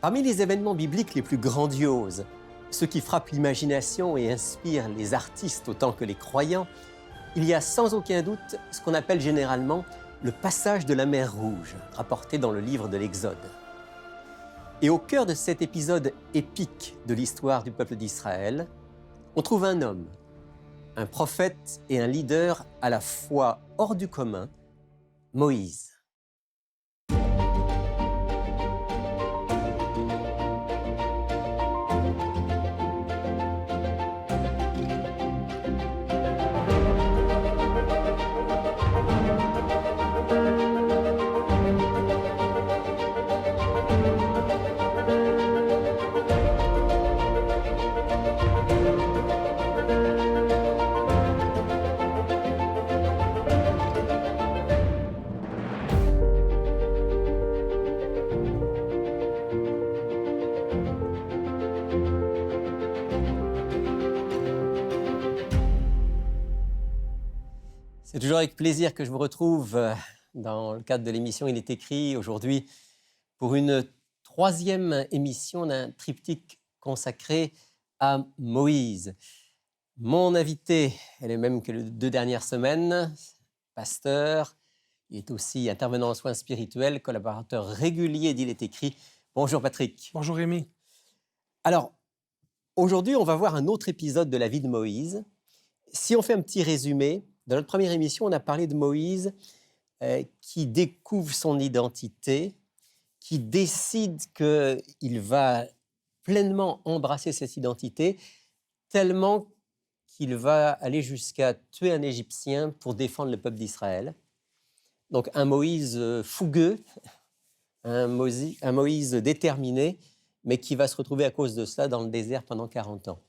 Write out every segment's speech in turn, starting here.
Parmi les événements bibliques les plus grandioses, ceux qui frappent l'imagination et inspirent les artistes autant que les croyants, il y a sans aucun doute ce qu'on appelle généralement le passage de la mer Rouge, rapporté dans le livre de l'Exode. Et au cœur de cet épisode épique de l'histoire du peuple d'Israël, on trouve un homme, un prophète et un leader à la fois hors du commun, Moïse. C'est toujours avec plaisir que je vous retrouve dans le cadre de l'émission Il est écrit aujourd'hui pour une troisième émission d'un triptyque consacré à Moïse. Mon invité est le même que les 2 dernières semaines, pasteur, il est aussi intervenant en soins spirituels, collaborateur régulier d'Il est écrit. Bonjour Patrick. Bonjour Rémi. Alors, aujourd'hui, on va voir un autre épisode de la vie de Moïse. Si on fait un petit résumé, dans notre première émission, on a parlé de Moïse qui découvre son identité, qui décide qu'il va pleinement embrasser cette identité, tellement qu'il va aller jusqu'à tuer un Égyptien pour défendre le peuple d'Israël. Donc un Moïse fougueux, un Moïse déterminé, mais qui va se retrouver à cause de cela dans le désert pendant 40 ans.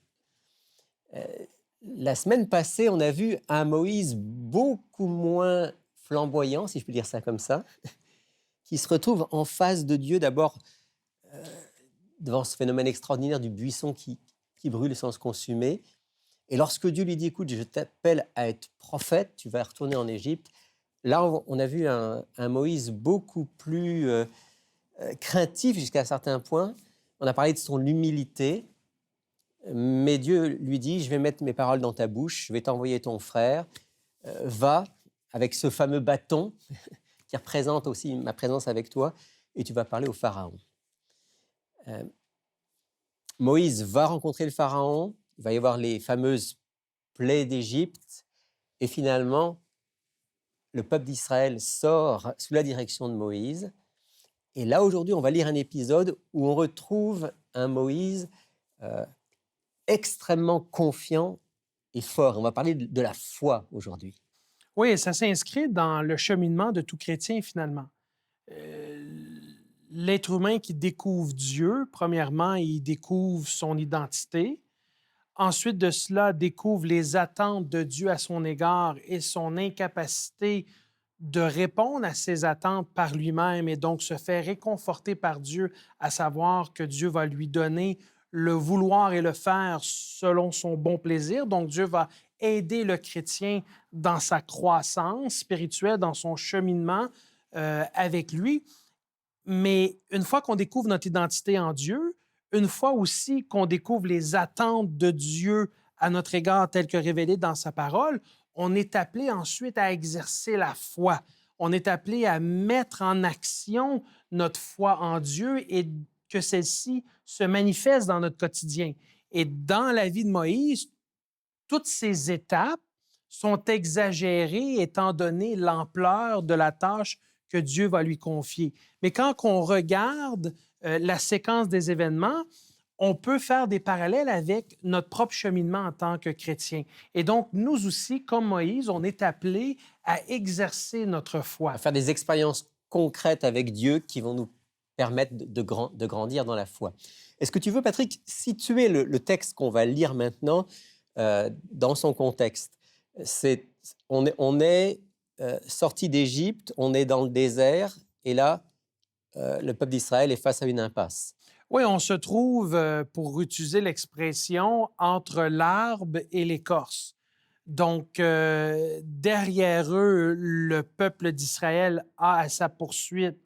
La semaine passée, on a vu un Moïse beaucoup moins flamboyant, si je peux dire ça comme ça, qui se retrouve en face de Dieu, d'abord devant ce phénomène extraordinaire du buisson qui brûle sans se consumer. Et lorsque Dieu lui dit, écoute, je t'appelle à être prophète, tu vas retourner en Égypte, là, on a vu un Moïse beaucoup plus craintif jusqu'à un certain point. On a parlé de son humilité. Mais Dieu lui dit, je vais mettre mes paroles dans ta bouche, je vais t'envoyer ton frère, va avec ce fameux bâton qui représente aussi ma présence avec toi, et tu vas parler au Pharaon. Moïse va rencontrer le Pharaon, il va y avoir les fameuses plaies d'Égypte, et finalement, le peuple d'Israël sort sous la direction de Moïse. Et là, aujourd'hui, on va lire un épisode où on retrouve un Moïse extrêmement confiant et fort. On va parler de la foi aujourd'hui. Oui, ça s'inscrit dans le cheminement de tout chrétien finalement. L'être humain qui découvre Dieu, premièrement, il découvre son identité. Ensuite de cela, découvre les attentes de Dieu à son égard et son incapacité de répondre à ces attentes par lui-même et donc se fait réconforter par Dieu, à savoir que Dieu va lui donner le vouloir et le faire selon son bon plaisir. Donc, Dieu va aider le chrétien dans sa croissance spirituelle, dans son cheminement avec lui. Mais une fois qu'on découvre notre identité en Dieu, une fois aussi qu'on découvre les attentes de Dieu à notre égard telles que révélées dans sa parole, on est appelé ensuite à exercer la foi. On est appelé à mettre en action notre foi en Dieu et que celle-ci se manifeste dans notre quotidien. Et dans la vie de Moïse, toutes ces étapes sont exagérées étant donné l'ampleur de la tâche que Dieu va lui confier. Mais quand on regarde la séquence des événements, on peut faire des parallèles avec notre propre cheminement en tant que chrétien. Et donc, nous aussi, comme Moïse, on est appelés à exercer notre foi. À faire des expériences concrètes avec Dieu qui vont nous permettre de grandir dans la foi. Est-ce que tu veux, Patrick, situer le texte qu'on va lire maintenant dans son contexte? On est sorti d'Égypte, on est dans le désert, et là, le peuple d'Israël est face à une impasse. Oui, on se trouve, pour utiliser l'expression, entre l'arbre et l'écorce. Donc, derrière eux, le peuple d'Israël a à sa poursuite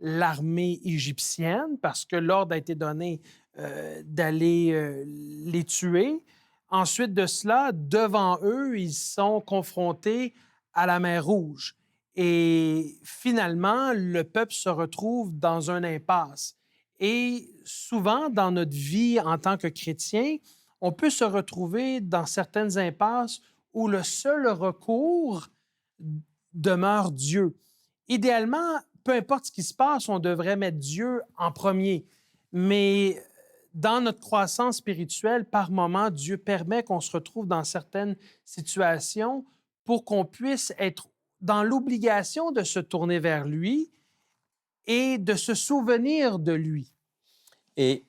l'armée égyptienne parce que l'ordre a été donné d'aller les tuer. Ensuite de cela, devant eux, ils sont confrontés à la mer Rouge. Et finalement, le peuple se retrouve dans une impasse. Et souvent, dans notre vie en tant que chrétien, on peut se retrouver dans certaines impasses où le seul recours demeure Dieu. Idéalement, peu importe ce qui se passe, on devrait mettre Dieu en premier. Mais dans notre croissance spirituelle, par moment, Dieu permet qu'on se retrouve dans certaines situations pour qu'on puisse être dans l'obligation de se tourner vers lui et de se souvenir de lui. Et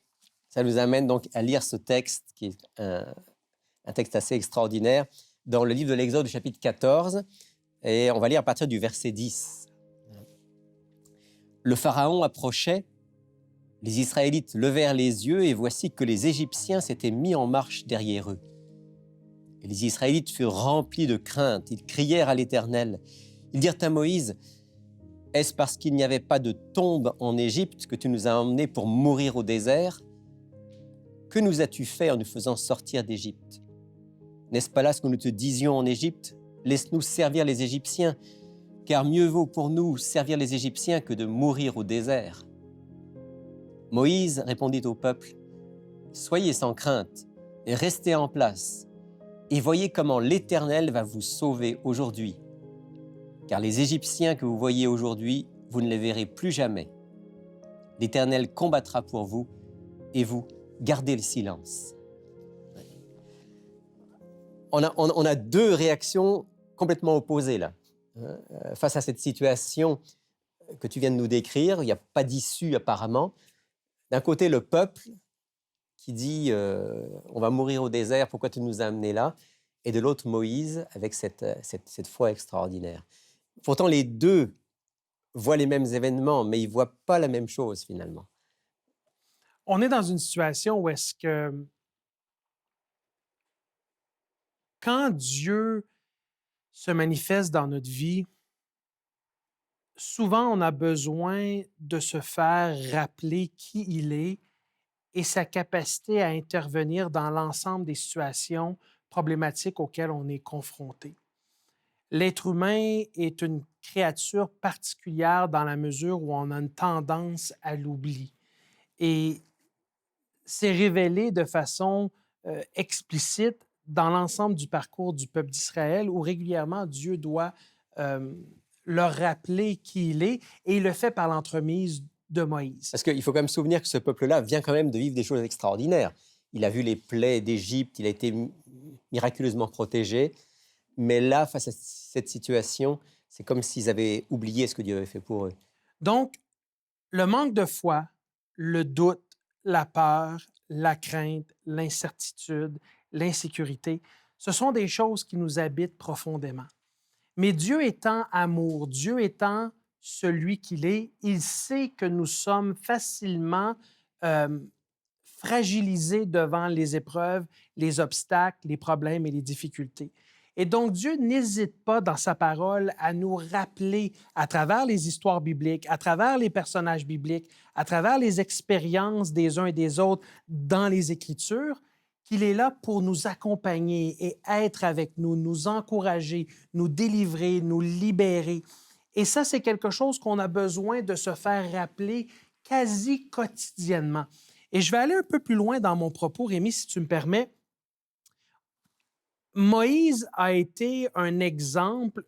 ça nous amène donc à lire ce texte, qui est un texte assez extraordinaire, dans le livre de l'Exode, chapitre 14, et on va lire à partir du verset 10. Le Pharaon approchait, les Israélites levèrent les yeux, et voici que les Égyptiens s'étaient mis en marche derrière eux. Et les Israélites furent remplis de crainte, ils crièrent à l'Éternel. Ils dirent à Moïse, « Est-ce parce qu'il n'y avait pas de tombe en Égypte que tu nous as emmenés pour mourir au désert? Que nous as-tu fait en nous faisant sortir d'Égypte? N'est-ce pas là ce que nous te disions en Égypte? Laisse-nous servir les Égyptiens, car mieux vaut pour nous servir les Égyptiens que de mourir au désert. » Moïse répondit au peuple, « Soyez sans crainte et restez en place, et voyez comment l'Éternel va vous sauver aujourd'hui. Car les Égyptiens que vous voyez aujourd'hui, vous ne les verrez plus jamais. L'Éternel combattra pour vous, et vous, gardez le silence. » On a deux réactions complètement opposées là. Face à cette situation que tu viens de nous décrire, il n'y a pas d'issue apparemment. D'un côté, le peuple qui dit on va mourir au désert, pourquoi tu nous as amenés là? Et de l'autre, Moïse, avec cette foi extraordinaire. Pourtant, les deux voient les mêmes événements, mais ils ne voient pas la même chose finalement. On est dans une situation où est-ce que quand Dieu se manifeste dans notre vie, souvent on a besoin de se faire rappeler qui il est et sa capacité à intervenir dans l'ensemble des situations problématiques auxquelles on est confronté. L'être humain est une créature particulière dans la mesure où on a une tendance à l'oubli. Et c'est révélé de façon explicite dans l'ensemble du parcours du peuple d'Israël, où régulièrement Dieu doit leur rappeler qui il est, et il le fait par l'entremise de Moïse. Parce qu'il faut quand même se souvenir que ce peuple-là vient quand même de vivre des choses extraordinaires. Il a vu les plaies d'Égypte, il a été miraculeusement protégé, mais là, face à cette situation, c'est comme s'ils avaient oublié ce que Dieu avait fait pour eux. Donc, le manque de foi, le doute, la peur, la crainte, l'incertitude, l'insécurité, ce sont des choses qui nous habitent profondément. Mais Dieu étant amour, Dieu étant celui qu'il est, il sait que nous sommes facilement fragilisés devant les épreuves, les obstacles, les problèmes et les difficultés. Et donc, Dieu n'hésite pas dans sa parole à nous rappeler à travers les histoires bibliques, à travers les personnages bibliques, à travers les expériences des uns et des autres dans les Écritures, qu'il est là pour nous accompagner et être avec nous, nous encourager, nous délivrer, nous libérer. Et ça, c'est quelque chose qu'on a besoin de se faire rappeler quasi quotidiennement. Et je vais aller un peu plus loin dans mon propos, Rémi, si tu me permets. Moïse a été un exemple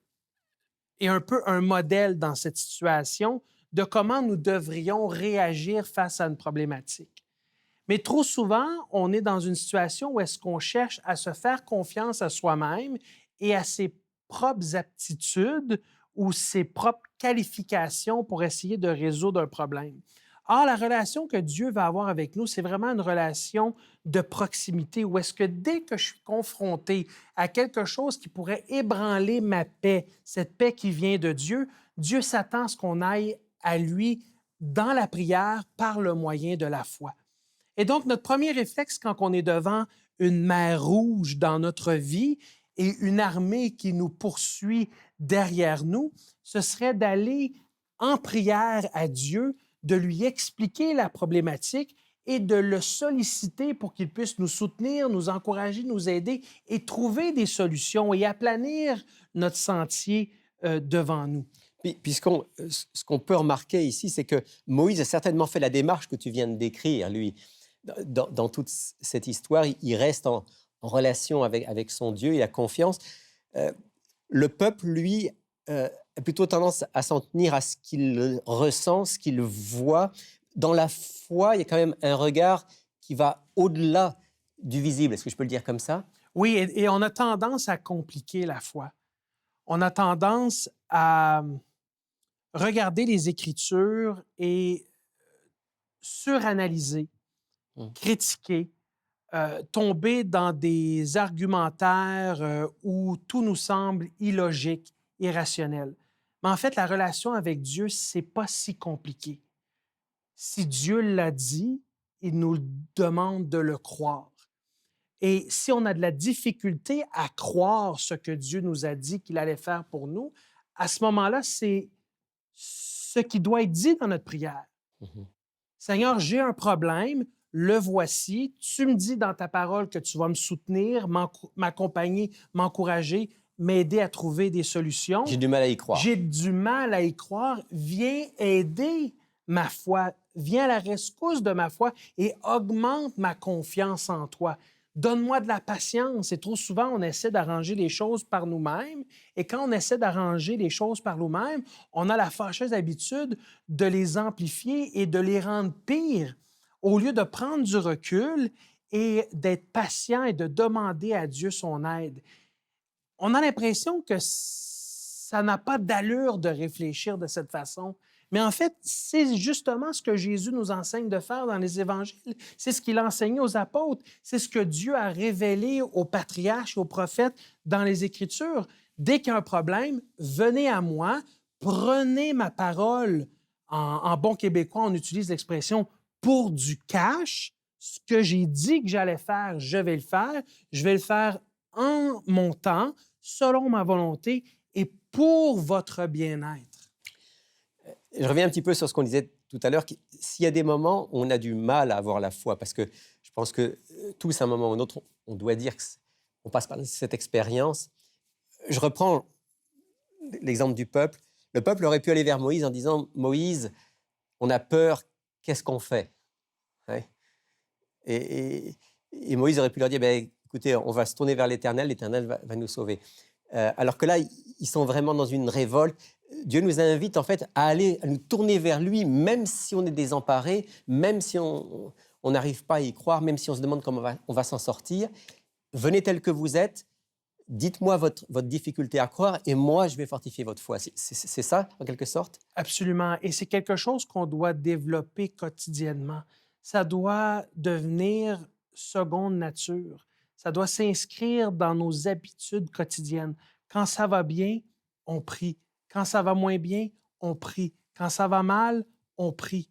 et un peu un modèle dans cette situation de comment nous devrions réagir face à une problématique. Mais trop souvent, on est dans une situation où est-ce qu'on cherche à se faire confiance à soi-même et à ses propres aptitudes ou ses propres qualifications pour essayer de résoudre un problème. Or, la relation que Dieu va avoir avec nous, c'est vraiment une relation de proximité où est-ce que dès que je suis confronté à quelque chose qui pourrait ébranler ma paix, cette paix qui vient de Dieu, Dieu s'attend à ce qu'on aille à lui dans la prière par le moyen de la foi. Et donc, notre premier réflexe quand on est devant une mer rouge dans notre vie et une armée qui nous poursuit derrière nous, ce serait d'aller en prière à Dieu, de lui expliquer la problématique et de le solliciter pour qu'il puisse nous soutenir, nous encourager, nous aider et trouver des solutions et aplanir notre sentier devant nous. Ce qu'on peut remarquer ici, c'est que Moïse a certainement fait la démarche que tu viens de décrire, lui. Dans toute cette histoire, il reste en relation avec son Dieu, il a confiance. Euh, le peuple, lui, a plutôt tendance à s'en tenir à ce qu'il ressent, ce qu'il voit. Dans la foi, il y a quand même un regard qui va au-delà du visible. Est-ce que je peux le dire comme ça? Oui, et on a tendance à compliquer la foi. On a tendance à regarder les Écritures et suranalyser, Mm. critiquer, tomber dans des argumentaires où tout nous semble illogique, irrationnel. Mais en fait, la relation avec Dieu, c'est pas si compliqué. Si Dieu l'a dit, il nous demande de le croire. Et si on a de la difficulté à croire ce que Dieu nous a dit qu'il allait faire pour nous, à ce moment-là, c'est ce qui doit être dit dans notre prière. Mhm. Seigneur, j'ai un problème, le voici. Tu me dis dans ta parole que tu vas me soutenir, m'accompagner, m'encourager, m'aider à trouver des solutions. J'ai du mal à y croire. J'ai du mal à y croire. Viens aider ma foi. Viens à la rescousse de ma foi et augmente ma confiance en toi. Donne-moi de la patience. Et trop souvent, on essaie d'arranger les choses par nous-mêmes. Et quand on essaie d'arranger les choses par nous-mêmes, on a la fâcheuse habitude de les amplifier et de les rendre pires, au lieu de prendre du recul et d'être patient et de demander à Dieu son aide. On a l'impression que ça n'a pas d'allure de réfléchir de cette façon. Mais en fait, c'est justement ce que Jésus nous enseigne de faire dans les évangiles. C'est ce qu'il a enseigné aux apôtres. C'est ce que Dieu a révélé aux patriarches et aux prophètes dans les Écritures. Dès qu'il y a un problème, venez à moi, prenez ma parole. En bon québécois, on utilise l'expression pour du cash. Ce que j'ai dit que j'allais faire, je vais le faire. Je vais le faire en mon temps, selon ma volonté et pour votre bien-être. Je reviens un petit peu sur ce qu'on disait tout à l'heure. S'il y a des moments où on a du mal à avoir la foi, parce que je pense que tous, à un moment ou un autre, on doit dire qu'on passe par cette expérience. Je reprends l'exemple du peuple. Le peuple aurait pu aller vers Moïse en disant « Moïse, on a peur, qu'est-ce qu'on fait ?» Ouais. Et Moïse aurait pu leur dire ben, « Écoutez, on va se tourner vers l'Éternel, l'Éternel va nous sauver. » Alors que là, ils sont vraiment dans une révolte. Dieu nous invite en fait à nous tourner vers lui, même si on est désemparé, même si on n'arrive pas à y croire, même si on se demande comment on va s'en sortir. Venez tel que vous êtes, dites-moi votre difficulté à croire et moi, je vais fortifier votre foi. C'est ça, en quelque sorte? Absolument. Et c'est quelque chose qu'on doit développer quotidiennement. Ça doit devenir seconde nature. Ça doit s'inscrire dans nos habitudes quotidiennes. Quand ça va bien, on prie. Quand ça va moins bien, on prie. Quand ça va mal, on prie.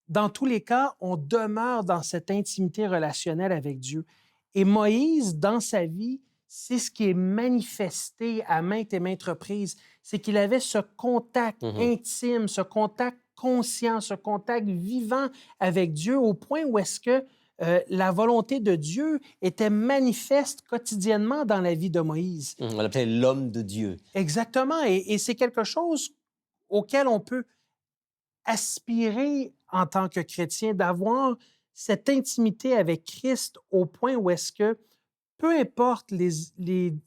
Dans tous les cas, on demeure dans cette intimité relationnelle avec Dieu. Et Moïse, dans sa vie, c'est ce qui est manifesté à maintes et maintes reprises. C'est qu'il avait ce contact intime, ce contact conscient, ce contact vivant avec Dieu au point où est-ce que la volonté de Dieu était manifeste quotidiennement dans la vie de Moïse. On l'appelait l'homme de Dieu. Exactement. Et c'est quelque chose auquel on peut aspirer en tant que chrétien, d'avoir cette intimité avec Christ au point où est-ce que, peu importe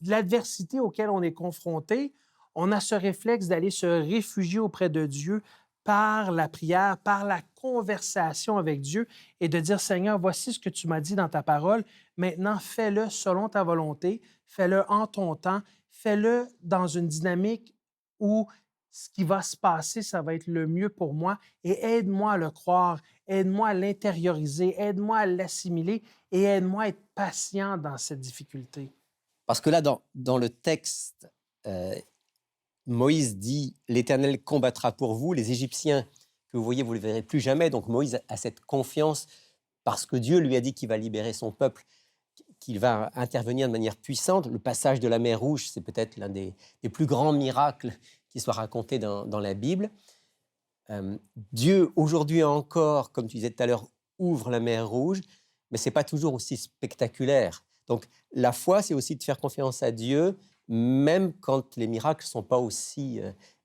l'adversité auquel on est confronté, on a ce réflexe d'aller se réfugier auprès de Dieu par la prière, par la conversation avec Dieu et de dire, Seigneur, voici ce que tu m'as dit dans ta parole, maintenant fais-le selon ta volonté, fais-le en ton temps, fais-le dans une dynamique où ce qui va se passer, ça va être le mieux pour moi et aide-moi à le croire, aide-moi à l'intérioriser, aide-moi à l'assimiler et aide-moi à être patient dans cette difficulté. Parce que là, dans le texte, Moïse dit « L'Éternel combattra pour vous, les Égyptiens que vous voyez, vous ne les verrez plus jamais. » Donc Moïse a cette confiance parce que Dieu lui a dit qu'il va libérer son peuple, qu'il va intervenir de manière puissante. Le passage de la mer Rouge, c'est peut-être l'un des plus grands miracles qui soit raconté dans la Bible. Dieu, aujourd'hui encore, comme tu disais tout à l'heure, ouvre la mer Rouge, mais ce n'est pas toujours aussi spectaculaire. Donc, la foi, c'est aussi de faire confiance à Dieu, même quand les miracles ne sont pas aussi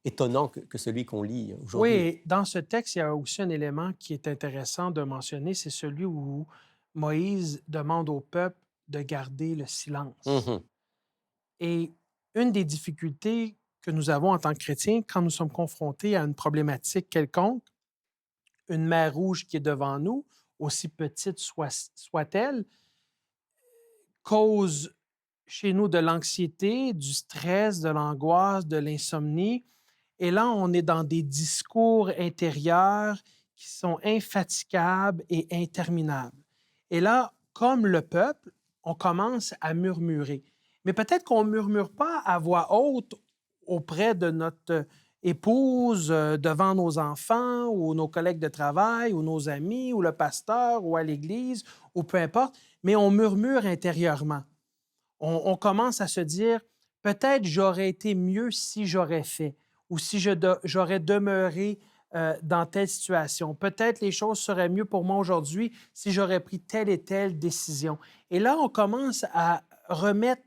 étonnants que celui qu'on lit Oui, aujourd'hui. et dans ce texte, il y a aussi un élément qui est intéressant de mentionner, c'est celui où Moïse demande au peuple de garder le silence. Mhm. Et une des difficultés que nous avons en tant que chrétiens quand nous sommes confrontés à une problématique quelconque, une mer rouge qui est devant nous, aussi petite soit-elle, cause chez nous de l'anxiété, du stress, de l'angoisse, de l'insomnie. Et là, on est dans des discours intérieurs qui sont infatigables et interminables. Et là, comme le peuple, on commence à murmurer. Mais peut-être qu'on ne murmure pas à voix haute auprès de notre épouse, devant nos enfants ou nos collègues de travail ou nos amis ou le pasteur ou à l'église ou peu importe, mais on murmure intérieurement. On commence à se dire, peut-être j'aurais été mieux si j'aurais fait ou si j'aurais demeuré dans telle situation. Peut-être les choses seraient mieux pour moi aujourd'hui si j'aurais pris telle et telle décision. Et là, on commence à remettre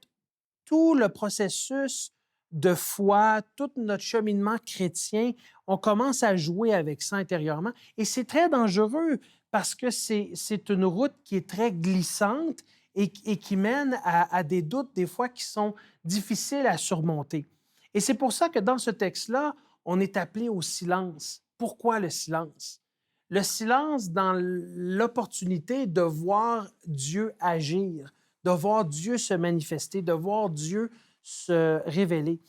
tout le processus de foi, tout notre cheminement chrétien, on commence à jouer avec ça intérieurement. Et c'est très dangereux parce que c'est une route qui est très glissante et qui mène à des doutes des fois qui sont difficiles à surmonter. Et c'est pour ça que dans ce texte-là, on est appelé au silence. Pourquoi le silence? Le silence dans l'opportunité de voir Dieu agir, de voir Dieu se manifester, de voir Dieu se révéler.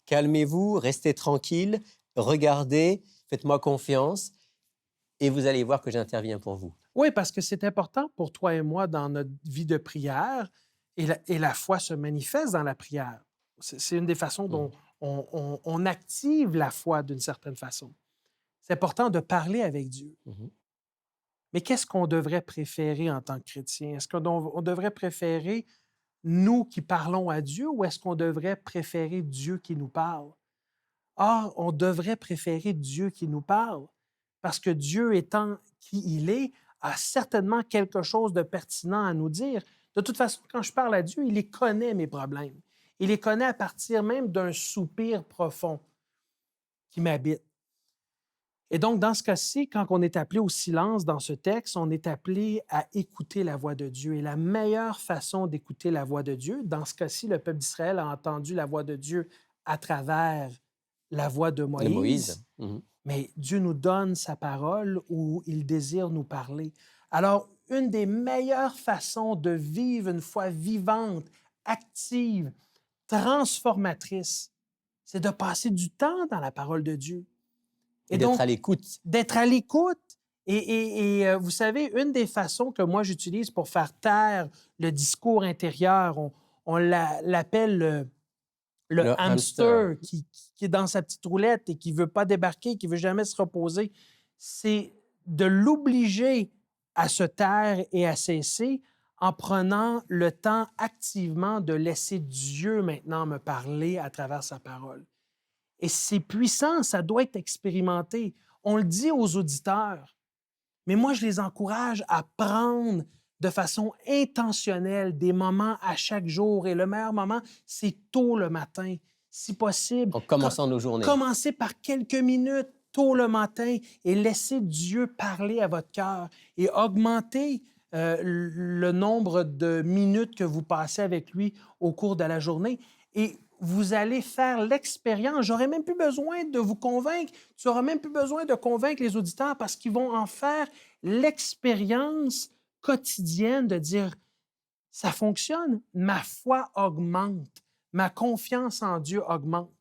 Calmez-vous, restez tranquille, regardez, faites-moi confiance, et vous allez voir que j'interviens pour vous. Oui, parce que c'est important pour toi et moi dans notre vie de prière, et la foi se manifeste dans la prière. C'est une des façons dont Mhm. on active la foi d'une certaine façon. C'est important de parler avec Dieu. Mhm. Mais qu'est-ce qu'on devrait préférer en tant que chrétien? Est-ce qu'on devrait préférer nous qui parlons à Dieu ou est-ce qu'on devrait préférer Dieu qui nous parle? Ah, on devrait préférer Dieu qui nous parle parce que Dieu étant qui il est, a certainement quelque chose de pertinent à nous dire. De toute façon, quand je parle à Dieu, il les connaît, mes problèmes. Il les connaît à partir même d'un soupir profond qui m'habite. Et donc, dans ce cas-ci, quand on est appelé au silence dans ce texte, on est appelé à écouter la voix de Dieu. Et la meilleure façon d'écouter la voix de Dieu, dans ce cas-ci, le peuple d'Israël a entendu la voix de Dieu à travers la voix de De Moïse. Moïse, Mhm. mais Dieu nous donne sa parole où il désire nous parler. Alors, une des meilleures façons de vivre une foi vivante, active, transformatrice, c'est de passer du temps dans la parole de Dieu. Et Et d'être donc, à l'écoute. d'être à l'écoute. Vous savez, une des façons que moi j'utilise pour faire taire le discours intérieur, on l'appelle le Le hamster. hamster qui est dans sa petite roulette et qui ne veut pas débarquer, qui ne veut jamais se reposer, c'est de l'obliger à se taire et à cesser en prenant le temps activement de laisser Dieu maintenant me parler à travers sa parole. Et c'est puissant, ça doit être expérimenté. On le dit aux auditeurs, mais moi, je les encourage à prendre de façon intentionnelle des moments à chaque jour. Et le meilleur moment, c'est tôt le matin, si possible. En commençant nos journées. Commencez par quelques minutes tôt le matin et laissez Dieu parler à votre cœur et augmentez le nombre de minutes que vous passez avec lui au cours de la journée. Et vous allez faire l'expérience. J'aurais même plus besoin de vous convaincre. Tu n'auras même plus besoin de convaincre les auditeurs parce qu'ils vont en faire l'expérience quotidienne de dire ça fonctionne, ma foi augmente, ma confiance en Dieu augmente.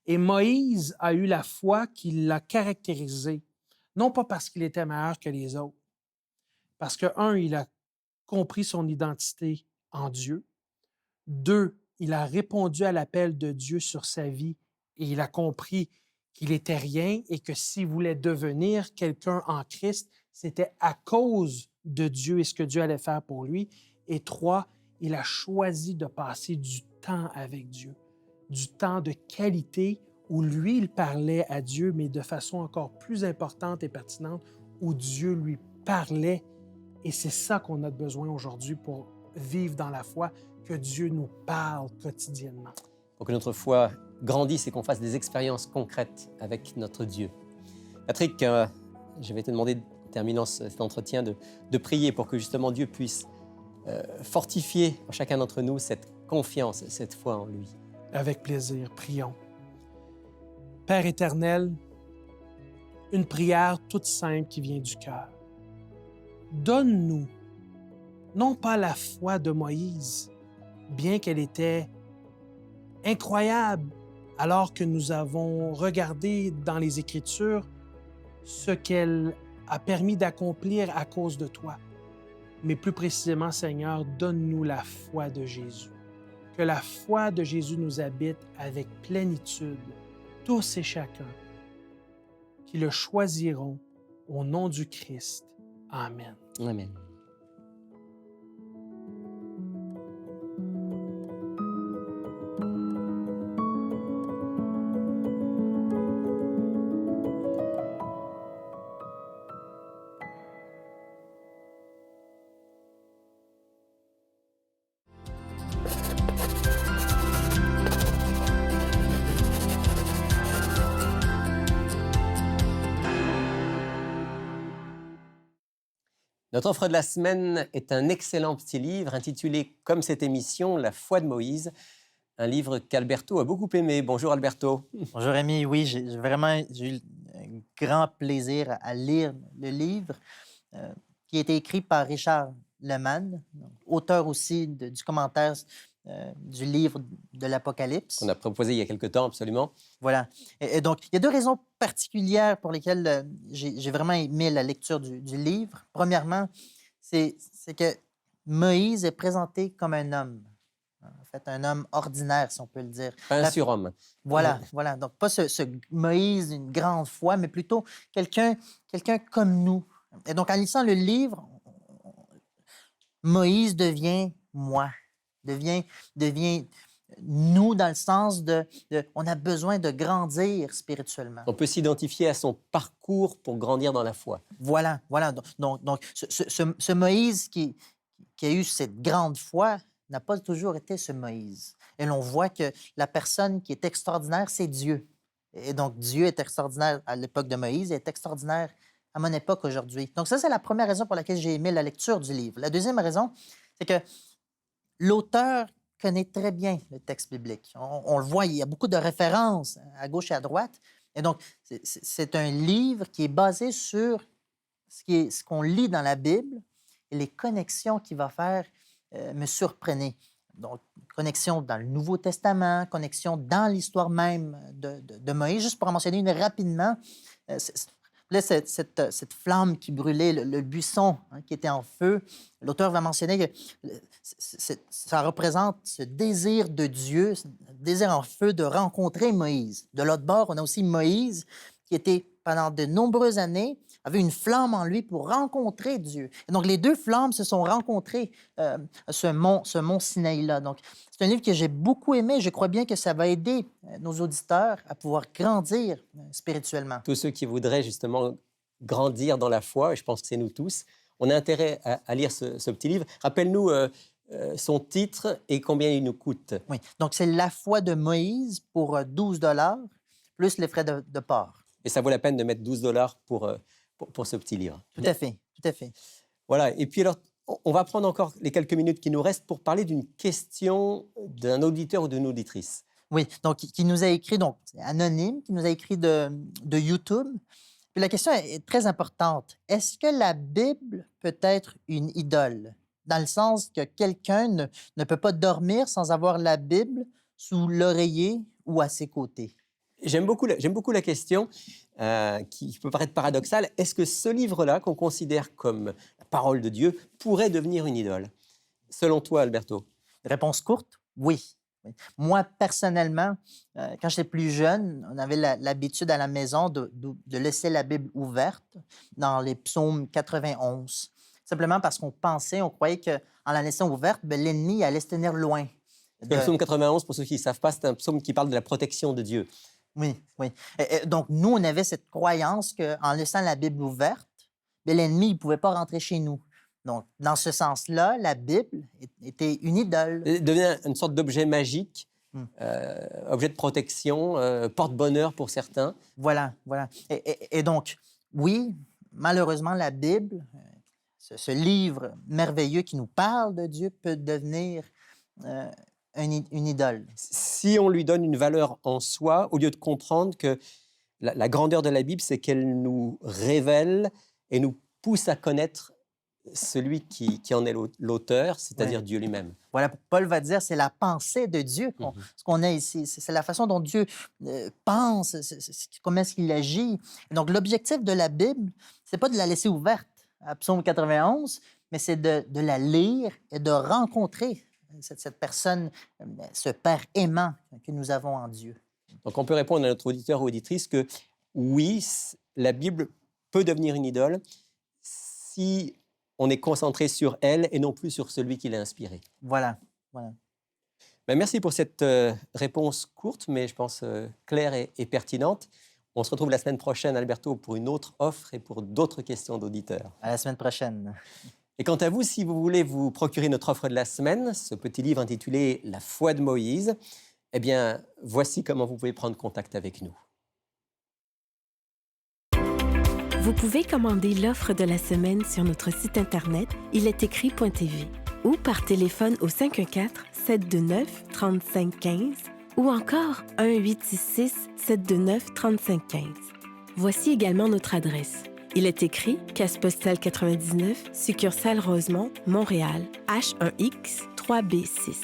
Et Moïse a eu la foi qui l'a caractérisé, non pas parce qu'il était meilleur que les autres, parce que, un, il a compris son identité en Dieu. Deux, il a répondu à l'appel de Dieu sur sa vie et il a compris qu'il n'était rien et que s'il voulait devenir quelqu'un en Christ, c'était à cause de Dieu et ce que Dieu allait faire pour lui. Et trois, il a choisi de passer du temps avec Dieu, du temps de qualité où lui, il parlait à Dieu, mais de façon encore plus importante et pertinente, où Dieu lui parlait. Et c'est ça qu'on a besoin aujourd'hui pour vivre dans la foi, que Dieu nous parle quotidiennement. Pour que notre foi grandisse et qu'on fasse des expériences concrètes avec notre Dieu. Patrick, je vais te demander, en terminant cet entretien, de prier pour que justement Dieu puisse fortifier en chacun d'entre nous cette confiance, cette foi en lui. Avec plaisir, prions. Père éternel, une prière toute simple qui vient du cœur. Donne-nous, non pas la foi de Moïse, bien qu'elle était incroyable, alors que nous avons regardé dans les Écritures ce qu'elle a permis d'accomplir à cause de toi. Mais plus précisément, Seigneur, donne-nous la foi de Jésus. Que la foi de Jésus nous habite avec plénitude, tous et chacun, qui le choisiront au nom du Christ. Amen. Amen. Notre offre de la semaine est un excellent petit livre intitulé, comme cette émission, La foi de Moïse, un livre qu'Alberto a beaucoup aimé. Bonjour Alberto. Bonjour Rémi, oui, j'ai eu un grand plaisir à lire le livre qui a été écrit par Richard Lemann, auteur aussi du commentaire du livre de l'Apocalypse. On a proposé il y a quelque temps, absolument. Voilà. Et donc, il y a deux raisons particulières pour lesquelles j'ai vraiment aimé la lecture du livre. Premièrement, c'est que Moïse est présenté comme un homme. En fait, un homme ordinaire, si on peut le dire. Pas un surhomme. Voilà, voilà. Donc, pas ce Moïse d'une grande foi, mais plutôt quelqu'un comme nous. Et donc, en lisant le livre, Moïse devient moi, devient nous dans le sens on a besoin de grandir spirituellement. On peut s'identifier à son parcours pour grandir dans la foi. Voilà, voilà. Donc ce Moïse qui a eu cette grande foi n'a pas toujours été ce Moïse. Et l'on voit que la personne qui est extraordinaire, c'est Dieu. Et donc, Dieu est extraordinaire à l'époque de Moïse et est extraordinaire à mon époque aujourd'hui. Donc, ça, c'est la première raison pour laquelle j'ai aimé la lecture du livre. La deuxième raison, c'est que l'auteur connaît très bien le texte biblique. On le voit, il y a beaucoup de références à gauche et à droite. Et donc, c'est un livre qui est basé sur ce qu'on lit dans la Bible et les connexions qu'il va faire me surprenaient. Donc, connexion dans le Nouveau Testament, connexion dans l'histoire même de Moïse. Juste pour en mentionner une rapidement, cette flamme qui brûlait, le buisson qui était en feu, l'auteur va mentionner que ça représente ce désir de Dieu, ce désir en feu de rencontrer Moïse. De l'autre bord, on a aussi Moïse qui était, pendant de nombreuses années, avait une flamme en lui pour rencontrer Dieu. Et donc, les deux flammes se sont rencontrées ce mont Sinaï-là. Donc, c'est un livre que j'ai beaucoup aimé. Je crois bien que ça va aider nos auditeurs à pouvoir grandir spirituellement. Tous ceux qui voudraient justement grandir dans la foi, et je pense que c'est nous tous, on a intérêt à lire ce petit livre. Rappelle-nous son titre et combien il nous coûte. Oui, donc c'est La foi de Moïse pour 12 $ plus les frais de port. Et ça vaut la peine de mettre 12 $ pour ce petit livre. Tout à fait, tout à fait. Voilà, et puis alors, on va prendre encore les quelques minutes qui nous restent pour parler d'une question d'un auditeur ou d'une auditrice. Oui, donc qui nous a écrit, donc c'est anonyme, qui nous a écrit de YouTube. Puis la question est très importante. Est-ce que la Bible peut être une idole? Dans le sens que quelqu'un ne peut pas dormir sans avoir la Bible sous l'oreiller ou à ses côtés. J'aime beaucoup la question qui peut paraître paradoxale. Est-ce que ce livre-là, qu'on considère comme la parole de Dieu, pourrait devenir une idole? Selon toi, Alberto? Réponse courte, oui. Oui. Moi, personnellement, quand j'étais plus jeune, on avait l'habitude à la maison de laisser la Bible ouverte dans les psaumes 91. Simplement parce qu'on croyait qu'en la laissant ouverte, l'ennemi allait se tenir loin. Le psaume 91, pour ceux qui ne savent pas, c'est un psaume qui parle de la protection de Dieu. Oui, oui. Donc, nous, on avait cette croyance qu'en laissant la Bible ouverte, bien, l'ennemi ne pouvait pas rentrer chez nous. Donc, dans ce sens-là, la Bible était une idole. Elle devient une sorte d'objet magique, Hmm. objet de protection, porte-bonheur pour certains. Voilà, voilà. Et donc, oui, malheureusement, la Bible, ce livre merveilleux qui nous parle de Dieu, peut devenir une idole. Si on lui donne une valeur en soi, au lieu de comprendre que la grandeur de la Bible, c'est qu'elle nous révèle et nous pousse à connaître celui qui en est l'auteur, c'est-à-dire Ouais. Dieu lui-même. Voilà, Paul va dire, c'est la pensée de Dieu, ce qu'on a ici. C'est la façon dont Dieu pense, comment est-ce qu'il agit. Et donc, l'objectif de la Bible, c'est pas de la laisser ouverte à Psaume 91, mais c'est de la lire et de rencontrer cette personne, ce Père aimant que nous avons en Dieu. Donc on peut répondre à notre auditeur ou auditrice que oui, la Bible peut devenir une idole si on est concentré sur elle et non plus sur celui qui l'a inspirée. Voilà, voilà. Ben, merci pour cette réponse courte, mais je pense claire et pertinente. On se retrouve la semaine prochaine, Alberto, pour une autre offre et pour d'autres questions d'auditeurs. À la semaine prochaine. Et quant à vous, si vous voulez vous procurer notre offre de la semaine, ce petit livre intitulé « La foi de Moïse », eh bien, voici comment vous pouvez prendre contact avec nous. Vous pouvez commander l'offre de la semaine sur notre site internet ilestécrit.tv ou par téléphone au 514-729-3515 ou encore 1-866-729-3515. Voici également notre adresse. Il est écrit, case postale 99, succursale Rosemont, Montréal, H1X 3B6.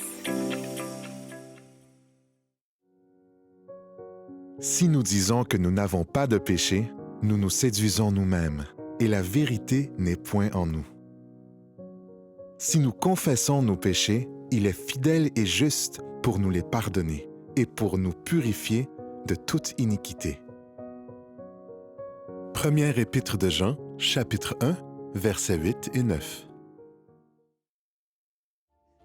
Si nous disons que nous n'avons pas de péché, nous nous séduisons nous-mêmes, et la vérité n'est point en nous. Si nous confessons nos péchés, il est fidèle et juste pour nous les pardonner et pour nous purifier de toute iniquité. Première épître de Jean, chapitre 1, versets 8 et 9.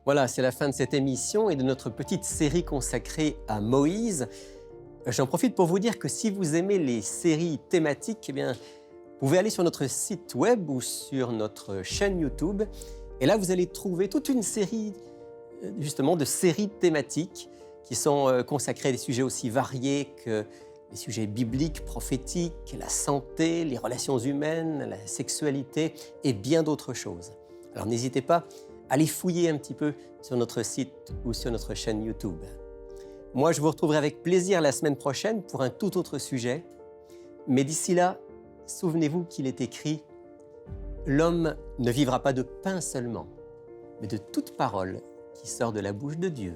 Voilà, c'est la fin de cette émission et de notre petite série consacrée à Moïse. J'en profite pour vous dire que si vous aimez les séries thématiques, eh bien, vous pouvez aller sur notre site web ou sur notre chaîne YouTube. Et là, vous allez trouver toute une série, justement, de séries thématiques qui sont consacrées à des sujets aussi variés que les sujets bibliques, prophétiques, la santé, les relations humaines, la sexualité et bien d'autres choses. Alors n'hésitez pas à les fouiller un petit peu sur notre site ou sur notre chaîne YouTube. Moi, je vous retrouverai avec plaisir la semaine prochaine pour un tout autre sujet. Mais d'ici là, souvenez-vous qu'il est écrit « L'homme ne vivra pas de pain seulement, mais de toute parole qui sort de la bouche de Dieu. »